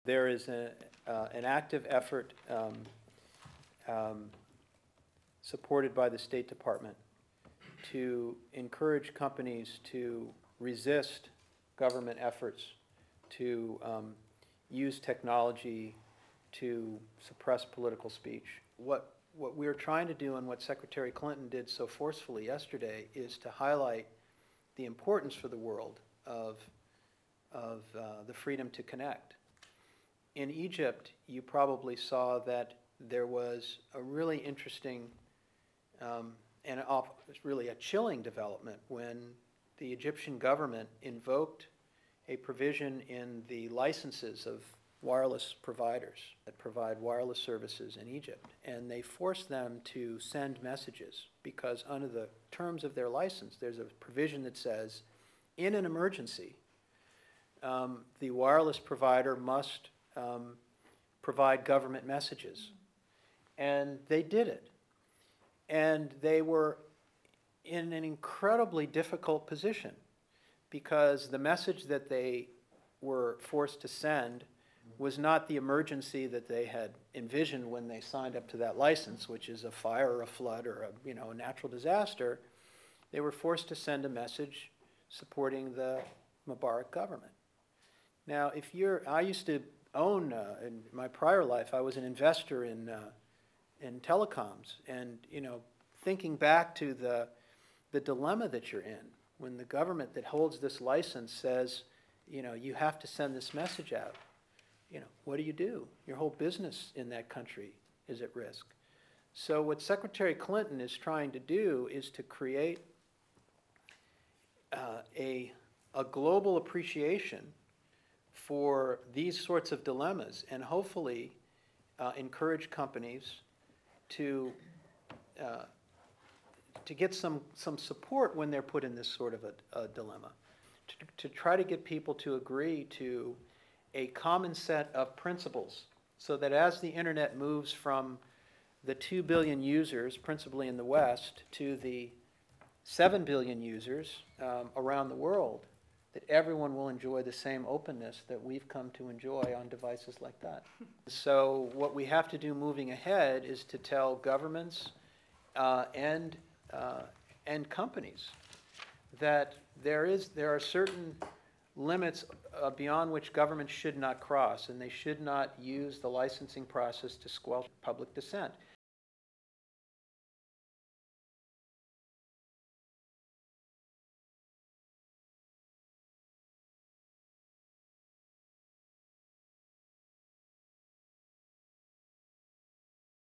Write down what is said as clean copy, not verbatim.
There is an active effort supported by the State Department to encourage companies to resist government efforts to use technology to suppress political speech. What we're trying to do, and what Secretary Clinton did so forcefully yesterday, is to highlight the importance for the world of the freedom to connect. In Egypt, you probably saw that there was a really interesting and really a chilling development when the Egyptian government invoked a provision in the licenses of wireless providers that provide wireless services in Egypt, and they forced them to send messages because under the terms of their license there's a provision that says in an emergency the wireless provider must provide government messages, and they did it, and they were in an incredibly difficult position because the message that they were forced to send was not the emergency that they had envisioned when they signed up to that license, which is a fire or a flood or a natural disaster. They were forced to send a message supporting the Mubarak government. Now, I used to own, in my prior life, I was an investor in telecoms, and thinking back to the dilemma that you're in when the government that holds this license says, you have to send this message out. What do you do? Your whole business in that country is at risk. So what Secretary Clinton is trying to do is to create a global appreciation for these sorts of dilemmas, and hopefully encourage companies to get some support when they're put in this sort of a dilemma, to try to get people to agree to a common set of principles so that as the internet moves from the 2 billion users, principally in the West, to the 7 billion users around the world, that everyone will enjoy the same openness that we've come to enjoy on devices like that. So what we have to do moving ahead is to tell governments and companies that there are certain limits beyond which governments should not cross, and they should not use the licensing process to squelch public dissent.